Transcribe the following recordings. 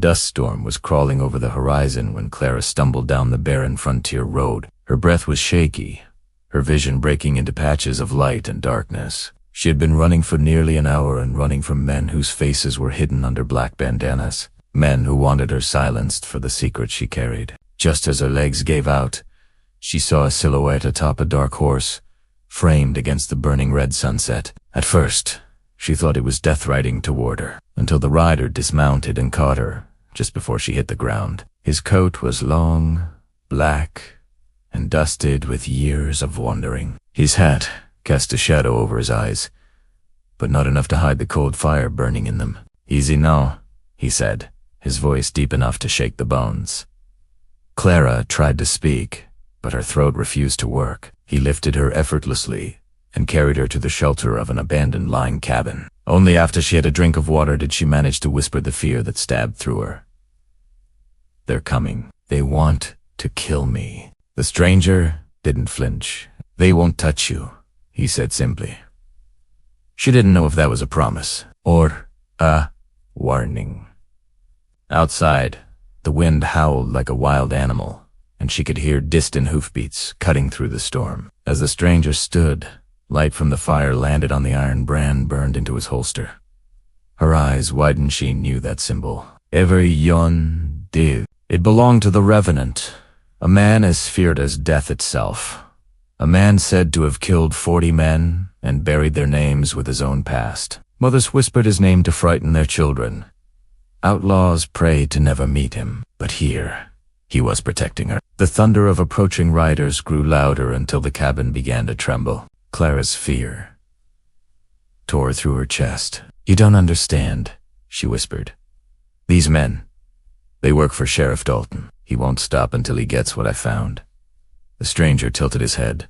dust storm was crawling over the horizon when Clara stumbled down the barren frontier road. Her breath was shaky, her vision breaking into patches of light and darkness. She had been running for nearly an hour and running from men whose faces were hidden under black bandanas, men who wanted her silenced for the secret she carried. Just as her legs gave out, she saw a silhouette atop a dark horse, framed against the burning red sunset. At first, she thought it was death riding toward her, until the rider dismounted and caught her just before she hit the ground. His coat was long, black, and dusted with years of wandering. His hat cast a shadow over his eyes, but not enough to hide the cold fire burning in them. "Easy now," he said, his voice deep enough to shake the bones. Clara tried to speak, but her throat refused to work. He lifted her effortlessly and carried her to the shelter of an abandoned lime cabin. Only after she had a drink of water did she manage to whisper the fear that stabbed through her. "They're coming. They want to kill me." The stranger didn't flinch. "They won't touch you," he said simply. She didn't know if that was a promise or a warning. Outside, the wind howled like a wild animal, and she could hear distant hoofbeats cutting through the storm. As the stranger stood, light from the fire landed on the iron brand burned into his holster. Her eyes widened. She knew that symbol. Ever yon div. It belonged to the Revenant, a man as feared as death itself. A man said to have killed 40 men and buried their names with his own past. Mothers whispered his name to frighten their children. Outlaws prayed to never meet him, but here, he was protecting her. The thunder of approaching riders grew louder until the cabin began to tremble. Clara's fear tore through her chest. "You don't understand," she whispered. "These men, they work for Sheriff Dalton. He won't stop until he gets what I found." The stranger tilted his head.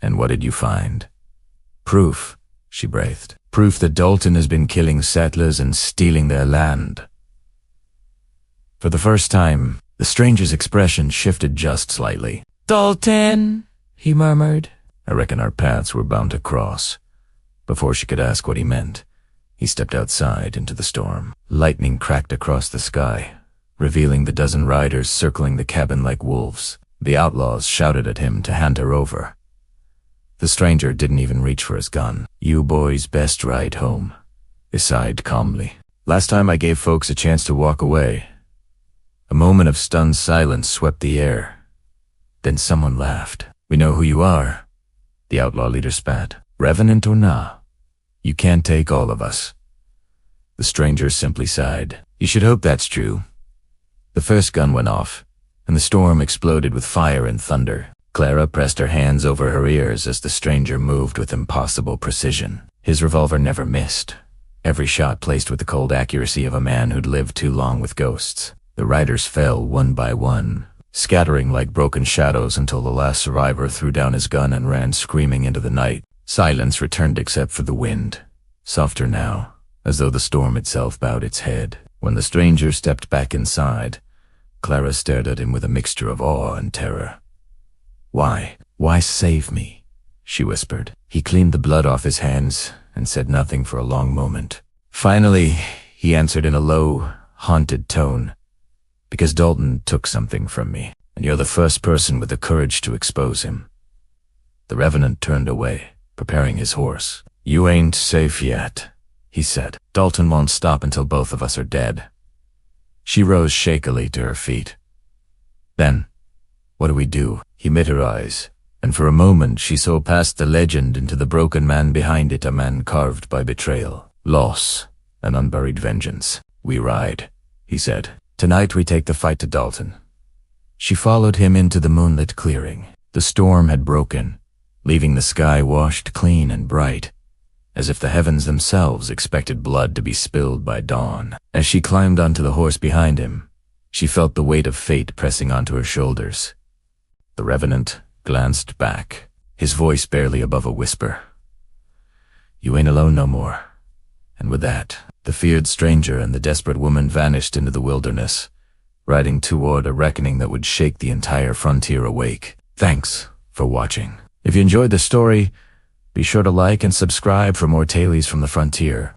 "And what did you find?" "Proof," she breathed. "Proof that Dalton has been killing settlers and stealing their land." For the first time, the stranger's expression shifted just slightly. "Dalton," he murmured. "I reckon our paths were bound to cross." Before she could ask what he meant, he stepped outside into the storm. Lightning cracked across the sky, revealing the dozen riders circling the cabin like wolves. The outlaws shouted at him to hand her over. The stranger didn't even reach for his gun. "You boys best ride home," he sighed calmly. "Last time I gave folks a chance to walk away." A moment of stunned silence swept the air. Then someone laughed. "We know who you are," the outlaw leader spat. "Revenant or nah, you can't take all of us." The stranger simply sighed. "You should hope that's true." The first gun went off, and the storm exploded with fire and thunder. Clara pressed her hands over her ears as the stranger moved with impossible precision. His revolver never missed, every shot placed with the cold accuracy of a man who'd lived too long with ghosts. The riders fell one by one, scattering like broken shadows until the last survivor threw down his gun and ran screaming into the night. Silence returned except for the wind, softer now, as though the storm itself bowed its head. When the stranger stepped back inside, Clara stared at him with a mixture of awe and terror. Why save me?" she whispered. He cleaned the blood off his hands and said nothing for a long moment. Finally, he answered in a low, haunted tone. "Because Dalton took something from me, and you're the first person with the courage to expose him." The Revenant turned away, preparing his horse. "You ain't safe yet," he said. "Dalton won't stop until both of us are dead." She rose shakily to her feet. "Then, what do we do?" He met her eyes, and for a moment she saw past the legend into the broken man behind it, a man carved by betrayal, loss, and unburied vengeance. "We ride," he said. "Tonight we take the fight to Dalton." She followed him into the moonlit clearing. The storm had broken, leaving the sky washed clean and bright, as if the heavens themselves expected blood to be spilled by dawn. As she climbed onto the horse behind him, she felt the weight of fate pressing onto her shoulders. The Revenant glanced back, his voice barely above a whisper. "You ain't alone no more." And with that, the feared stranger and the desperate woman vanished into the wilderness, riding toward a reckoning that would shake the entire frontier awake. Thanks for watching. If you enjoyed the story, be sure to like and subscribe for more tales from the frontier.